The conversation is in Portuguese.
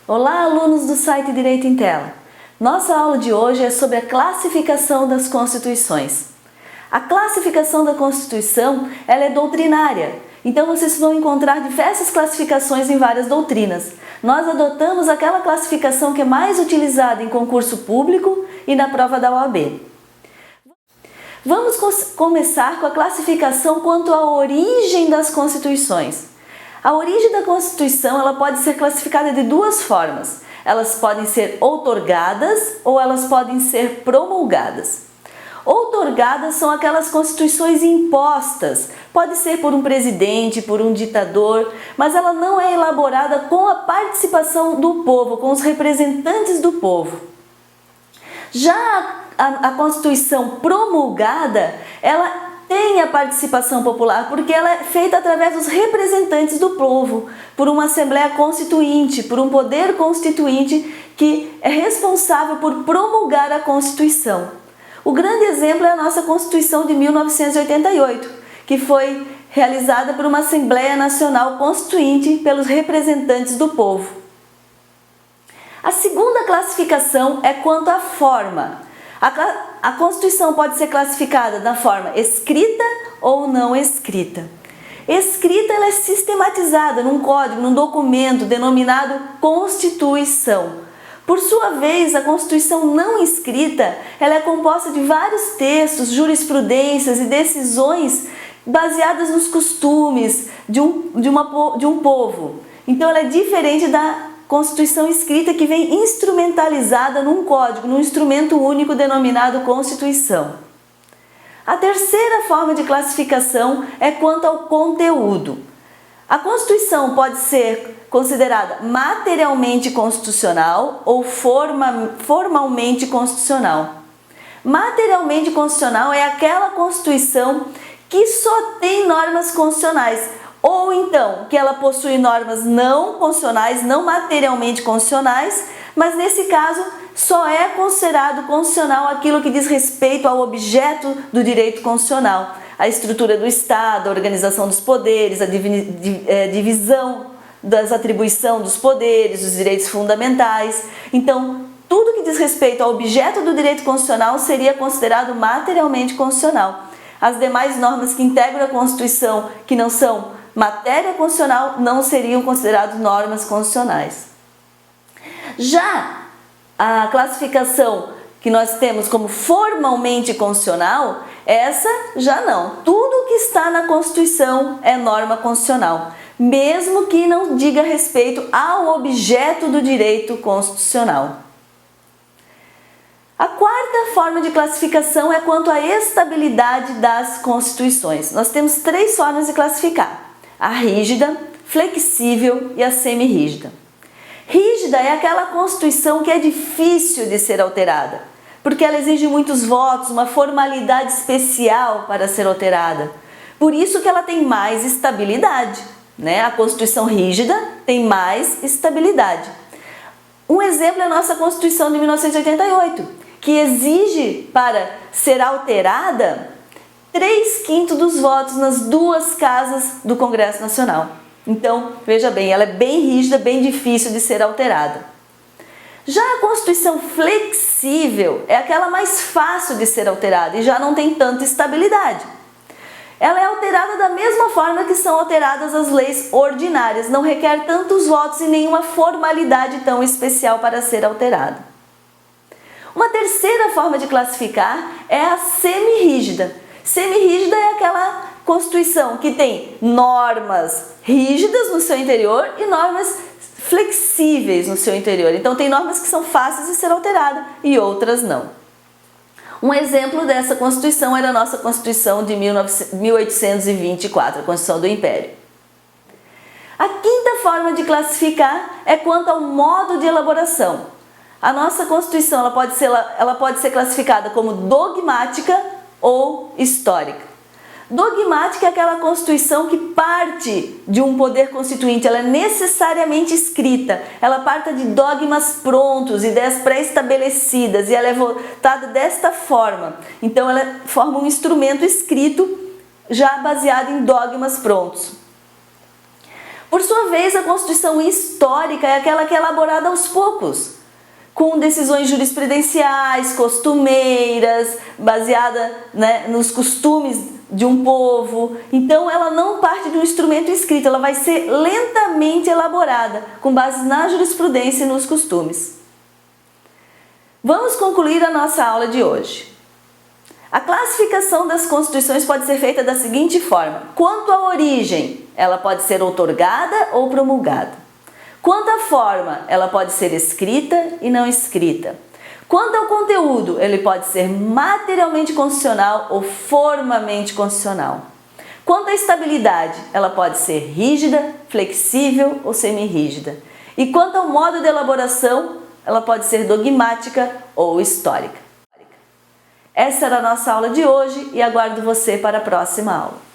Olá, alunos do site Direito em Tela! Nossa aula de hoje é sobre a classificação das Constituições. A classificação da Constituição ela é doutrinária, então vocês vão encontrar diversas classificações em várias doutrinas. Nós adotamos aquela classificação que é mais utilizada em concurso público e na prova da OAB. Vamos começar com a classificação quanto à origem das Constituições. A origem da Constituição ela pode ser classificada de duas formas. Elas podem ser outorgadas ou elas podem ser promulgadas. Outorgadas são aquelas constituições impostas, pode ser por um presidente, por um ditador, mas ela não é elaborada com a participação do povo, com os representantes do povo. Já a Constituição promulgada, ela tem a participação popular, porque ela é feita através dos representantes do povo, por uma Assembleia Constituinte, por um poder constituinte que é responsável por promulgar a Constituição. O grande exemplo é a nossa Constituição de 1988, que foi realizada por uma Assembleia Nacional Constituinte pelos representantes do povo. A segunda classificação é quanto à forma. A Constituição pode ser classificada na forma escrita ou não escrita. Escrita ela é sistematizada num código, num documento denominado Constituição. Por sua vez, a Constituição não escrita ela é composta de vários textos, jurisprudências e decisões baseadas nos costumes de um povo. Então ela é diferente da Constituição escrita que vem instrumentalizada num código, num instrumento único denominado Constituição. A terceira forma de classificação é quanto ao conteúdo. A Constituição pode ser considerada materialmente constitucional ou formalmente constitucional. Materialmente constitucional é aquela Constituição que só tem normas constitucionais, ou então que ela possui normas não constitucionais, não materialmente constitucionais, mas nesse caso só é considerado constitucional aquilo que diz respeito ao objeto do direito constitucional, a estrutura do Estado, a organização dos poderes, a divisão das atribuições dos poderes, os direitos fundamentais. Então, tudo que diz respeito ao objeto do direito constitucional seria considerado materialmente constitucional. As demais normas que integram a Constituição, que não são matéria constitucional, não seriam consideradas normas constitucionais. Já a classificação que nós temos como formalmente constitucional, essa já não. Tudo que está na Constituição é norma constitucional, mesmo que não diga respeito ao objeto do direito constitucional. A quarta forma de classificação é quanto à estabilidade das constituições. Nós temos três formas de classificar: a rígida, flexível e a semi-rígida. Rígida é aquela Constituição que é difícil de ser alterada, porque ela exige muitos votos, uma formalidade especial para ser alterada. Por isso que ela tem mais estabilidade, né? A Constituição rígida tem mais estabilidade. Um exemplo é a nossa Constituição de 1988, que exige para ser alterada 3/5 dos votos nas duas casas do Congresso Nacional. Então, veja bem, ela é bem rígida, bem difícil de ser alterada. Já a Constituição flexível é aquela mais fácil de ser alterada e já não tem tanta estabilidade. Ela é alterada da mesma forma que são alteradas as leis ordinárias, não requer tantos votos e nenhuma formalidade tão especial para ser alterada. Uma terceira forma de classificar é a semi-rígida. Semi-rígida é aquela Constituição que tem normas rígidas no seu interior e normas flexíveis no seu interior. Então tem normas que são fáceis de ser alteradas e outras não. Um exemplo dessa Constituição era a nossa Constituição de 1824, a Constituição do Império. A quinta forma de classificar é quanto ao modo de elaboração. A nossa Constituição ela pode ser classificada como dogmática ou histórica. Dogmática é aquela Constituição que parte de um poder constituinte, ela é necessariamente escrita, ela parte de dogmas prontos, ideias pré-estabelecidas e ela é votada desta forma. Então ela forma um instrumento escrito já baseado em dogmas prontos. Por sua vez, a Constituição histórica é aquela que é elaborada aos poucos, com decisões jurisprudenciais, costumeiras, baseada, né, nos costumes de um povo. Então ela não parte de um instrumento escrito, ela vai ser lentamente elaborada, com base na jurisprudência e nos costumes. Vamos concluir a nossa aula de hoje. A classificação das constituições pode ser feita da seguinte forma: quanto à origem, ela pode ser outorgada ou promulgada. Quanto à forma, ela pode ser escrita e não escrita. Quanto ao conteúdo, ele pode ser materialmente constitucional ou formamente constitucional. Quanto à estabilidade, ela pode ser rígida, flexível ou semirrígida. E quanto ao modo de elaboração, ela pode ser dogmática ou histórica. Essa era a nossa aula de hoje e aguardo você para a próxima aula.